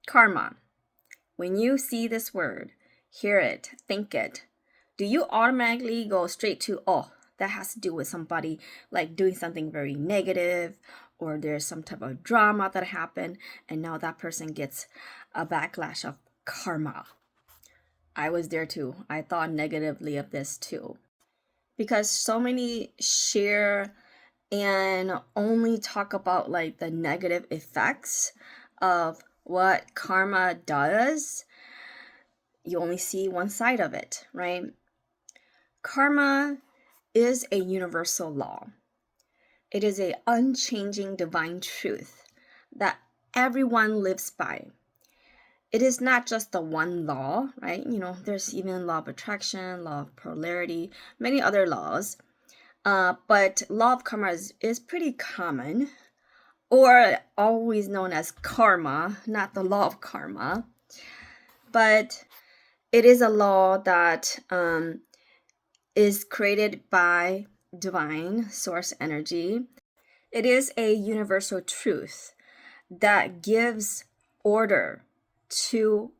Karma. When you see this word, hear it, think it, do you automatically go straight to, oh, that has to do with somebody like doing something very negative, or there's some type of drama that happened, and now that person gets a backlash of karma? I was there too. I thought negatively of this too. Because so many share and only talk about like the negative effects of what karma does. You only see one side of it, right? Karma is a universal law. It is an unchanging divine truth that everyone lives by. It is not just the one law, right? There's even law of attraction, law of polarity, many other laws. But law of karma is pretty common, or always known as karma, not the law of karma. But it is a law that is created by divine source energy. It is a universal truth that gives order to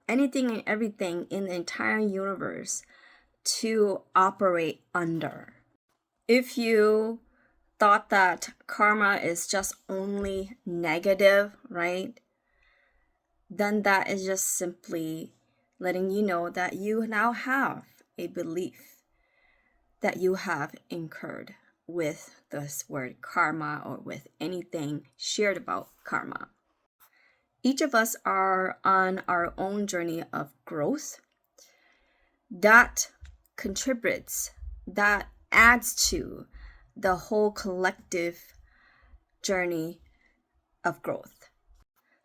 anything and everything in the entire universe to operate under. If you thought that karma is just only negative, right? Then that is just simply letting you know that you now have a belief that you have incurred with this word karma, or with anything shared about karma. Each of us are on our own journey of growth that contributes, that adds to the whole collective journey of growth.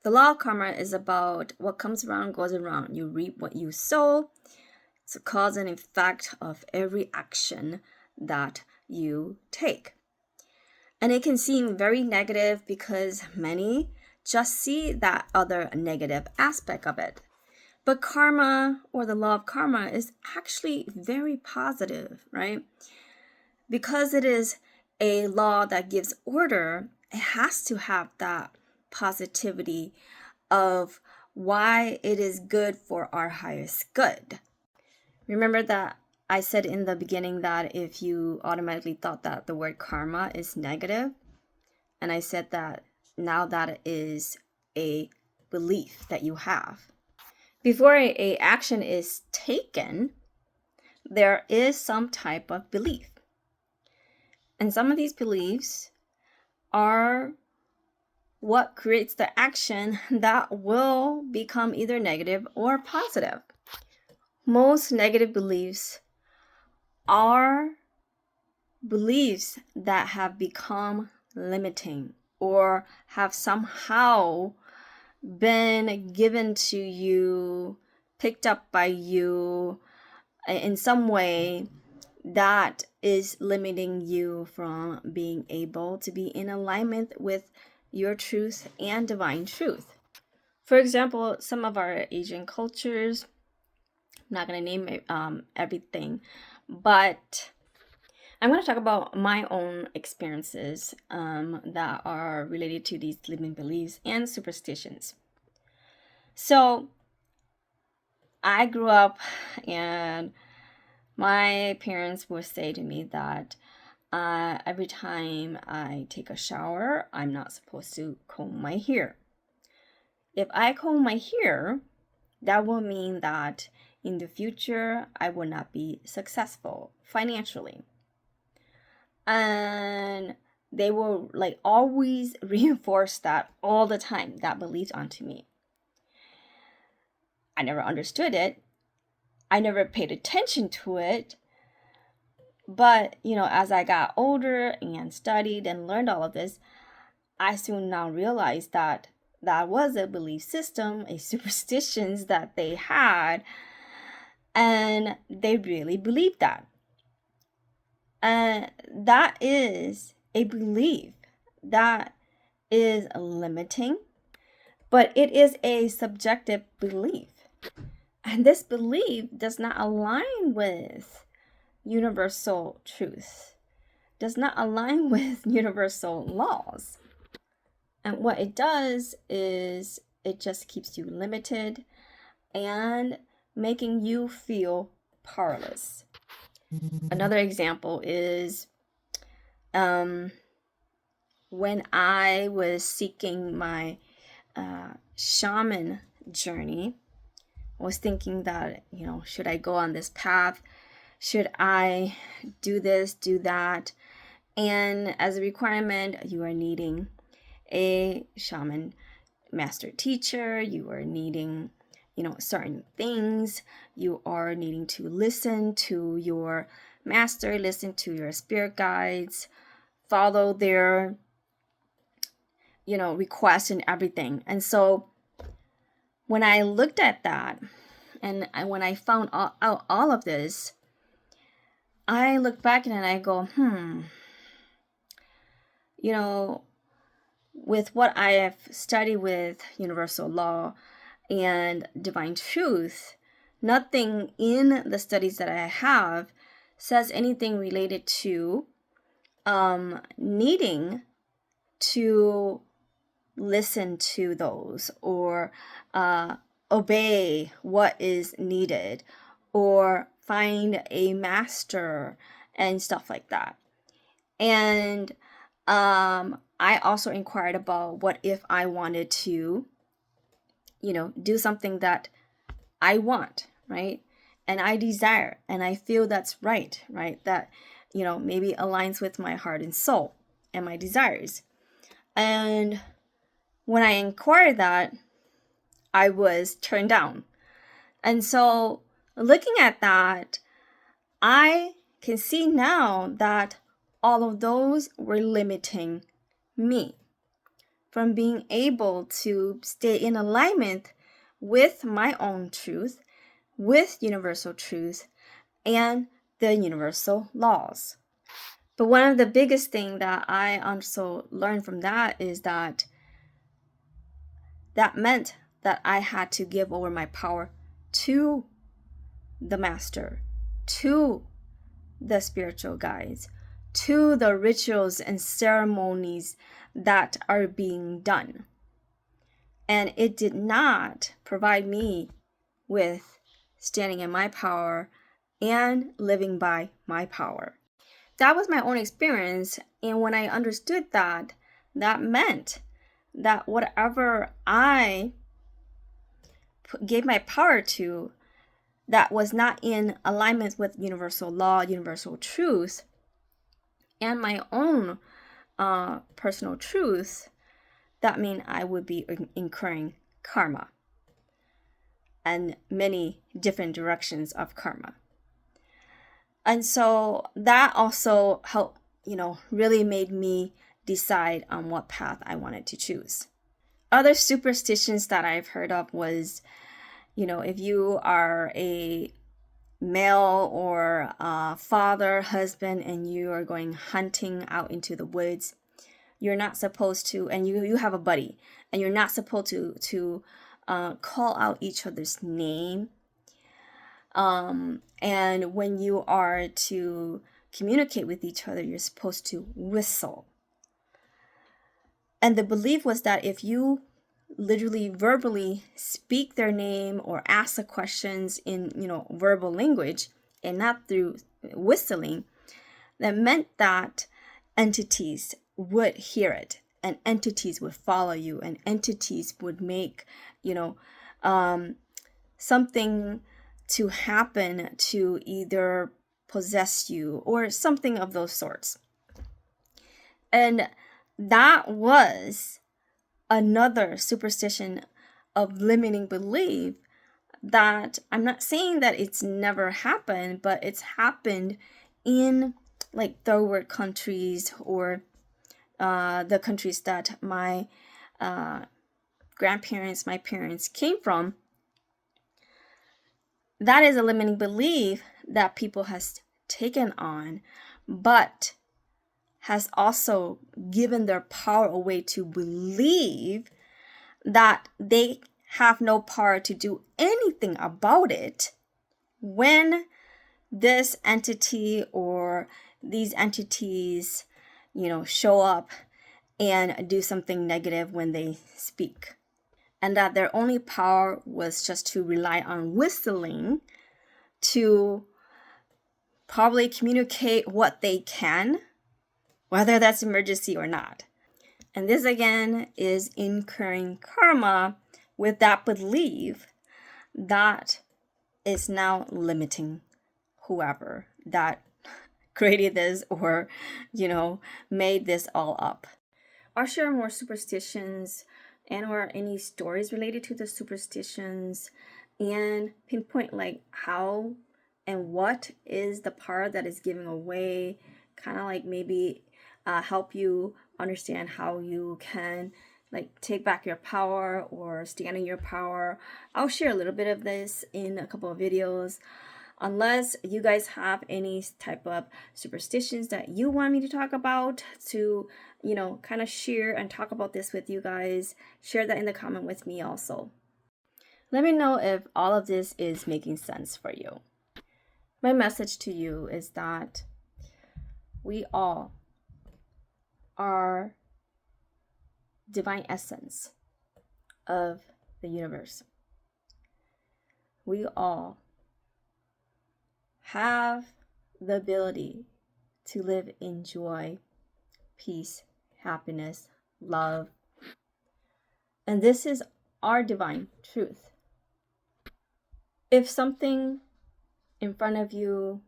The law of karma is about what comes around goes around. You reap what you sow. It's a cause and effect of every action that you take. And it can seem very negative because many just see that other negative aspect of it. But karma, or the law of karma, is actually very positive, right? Because it is a law that gives order, it has to have that positivity of why it is good for our highest good. Remember that I said in the beginning that if you automatically thought that the word karma is negative, and I said that now that is a belief that you have. Before a action is taken, there is some type of belief. And some of these beliefs are what creates the action that will become either negative or positive. Most negative beliefs are beliefs that have become limiting or have somehow been given to you, picked up by you in some way that is limiting you from being able to be in alignment with your truth and divine truth. For example, some of our Asian cultures, I'm not going to name everything, but I'm going to talk about my own experiences that are related to these limiting beliefs and superstitions. So I grew up, and my parents would say to me that every time I take a shower, I'm not supposed to comb my hair. If I comb my hair, that will mean that in the future, I will not be successful financially. And they will like always reinforce that all the time, that belief onto me. I never understood it. I never paid attention to it. But, as I got older and studied and learned all of this, I soon now realized that that was a belief system, a superstitions that they had, and they really believed that. And that is a belief that is limiting, but it is a subjective belief. And this belief does not align with universal truth, does not align with universal laws. And what it does is it just keeps you limited and making you feel powerless. Another example is when I was seeking my shaman journey, I was thinking that, should I go on this path? Should I do this, do that? And as a requirement, you are needing a shaman master teacher. You are needing, certain things. You are needing to listen to your master, listen to your spirit guides, follow their, requests and everything. And so when I looked at that and when I found out all of this, I look back and I go, with what I have studied with universal law and divine truth, nothing in the studies that I have says anything related to needing to listen to those or obey what is needed or find a master and stuff like that. And I also inquired about what if I wanted to, do something that I want, right? And I desire, and I feel that's right? That, maybe aligns with my heart and soul and my desires. And when I inquired that, I was turned down. And so looking at that, I can see now that all of those were limiting me from being able to stay in alignment with my own truth, with universal truth, and the universal laws. But one of the biggest things that I also learned from that is that meant that I had to give over my power to the master, to the spiritual guides, to the rituals and ceremonies that are being done. And it did not provide me with standing in my power and living by my power. That was my own experience. And when I understood that, that meant that whatever I gave my power to that was not in alignment with universal law, universal truth, and my own personal truth, that means I would be incurring karma and many different directions of karma. And so that also helped, really made me decide on what path I wanted to choose. Other superstitions that I've heard of was, if you are a male or father, husband, and you are going hunting out into the woods, you're not supposed to, and you have a buddy, and you're not supposed to call out each other's name. And when you are to communicate with each other, you're supposed to whistle. And the belief was that if you literally verbally speak their name or ask the questions in, verbal language and not through whistling, that meant that entities would hear it and entities would follow you and entities would make, something to happen to either possess you or something of those sorts. And that was another superstition of limiting belief that I'm not saying that it's never happened, but it's happened in like third world countries or the countries that my grandparents, my parents came from. That is a limiting belief that people has taken on, but has also given their power away to believe that they have no power to do anything about it when this entity or these entities, show up and do something negative when they speak. and that their only power was just to rely on whistling to probably communicate what they can, whether that's emergency or not. And this again is incurring karma with that belief that is now limiting whoever that created this or, made this all up. I'll share more superstitions and or any stories related to the superstitions and pinpoint like how and what is the part that is giving away, kind of like maybe help you understand how you can like take back your power or stand in your power. I'll share a little bit of this in a couple of videos. Unless you guys have any type of superstitions that you want me to talk about to, kind of share and talk about this with you guys, share that in the comment with me also. Let me know if all of this is making sense for you. My message to you is that we all are divine essence of the universe. We all have the ability to live in joy, peace, happiness, love. And this is our divine truth. If something in front of you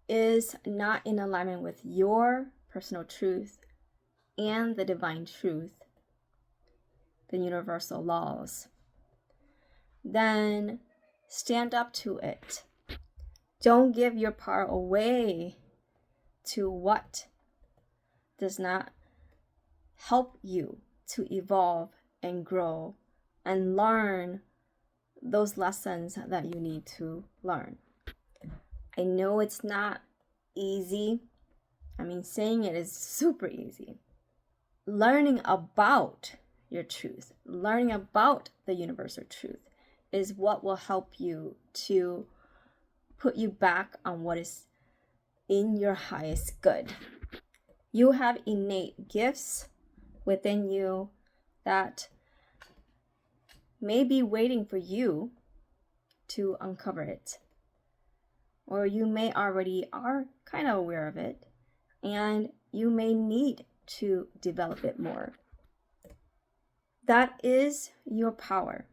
is not in alignment with your personal truth and the divine truth, the universal laws, then stand up to it. Don't give your power away to what does not help you to evolve and grow and learn those lessons that you need to learn. I know it's not easy. Saying it is super easy. Learning about your truth, learning about the universal truth is what will help you to put you back on what is in your highest good. You have innate gifts within you that may be waiting for you to uncover it. Or you may already are kind of aware of it, and you may need to develop it more. That is your power.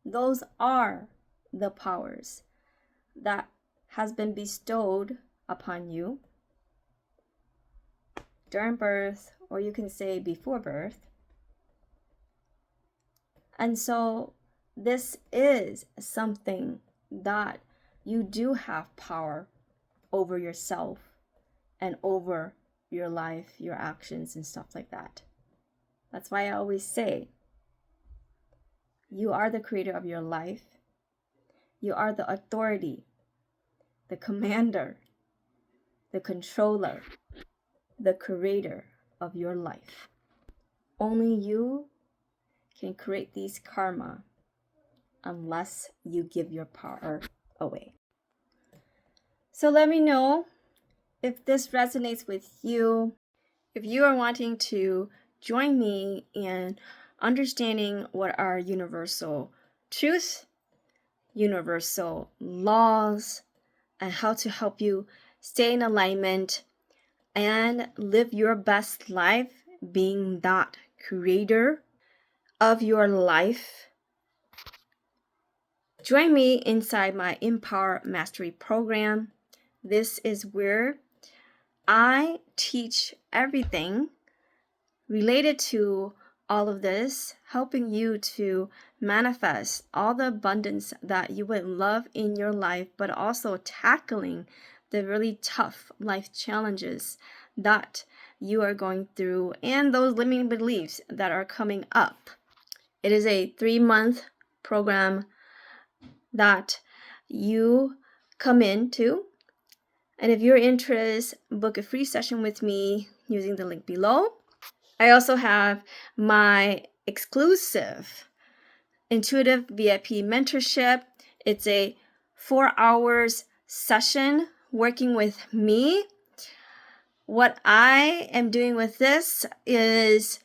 Those are the powers that has been bestowed upon you during birth, or you can say before birth. And so this is something that you do have power over yourself and over your life, your actions, and stuff like that. That's why I always say, you are the creator of your life. You are the authority, the commander, the controller, the creator of your life. Only you can create these karma unless you give your power away. So let me know if this resonates with you. If you are wanting to join me in understanding what are universal truths, universal laws, and how to help you stay in alignment and live your best life, being that creator of your life, join me inside my Empower Mastery program. This is where I teach everything related to all of this, helping you to manifest all the abundance that you would love in your life, but also tackling the really tough life challenges that you are going through and those limiting beliefs that are coming up. It is a 3-month program that you come into. And if you're interested, book a free session with me using the link below. I also have my exclusive intuitive VIP mentorship. It's a 4 hours session working with me. What I am doing with this is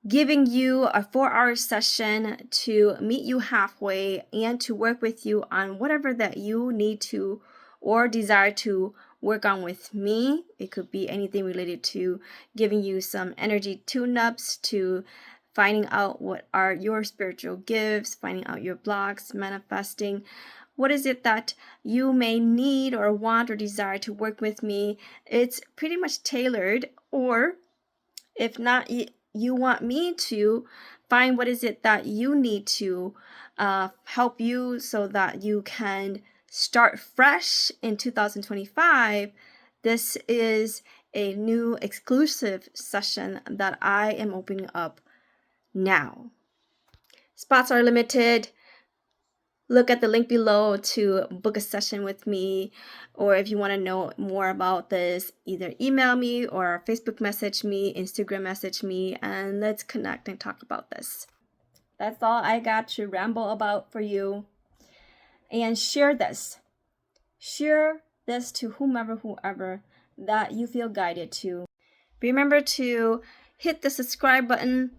giving you a 4-hour session to meet you halfway and to work with you on whatever that you need to or desire to work on with me. It could be anything related to giving you some energy tune-ups, to finding out what are your spiritual gifts, finding out your blocks, manifesting. What is it that you may need or want or desire to work with me? It's pretty much tailored. Or if not, you want me to find what is it that you need to help you so that you can start fresh in 2025. This is a new exclusive session that I am opening up now. Spots are limited. Look at the link below to book a session with me, or if you want to know more about this, either email me or Facebook message me, Instagram message me, and let's connect and talk about this. That's all I got to ramble about for you. And share this. Share this to whoever that you feel guided to. Remember to hit the subscribe button.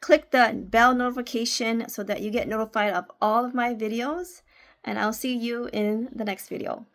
Click the bell notification so that you get notified of all of my videos, and I'll see you in the next video.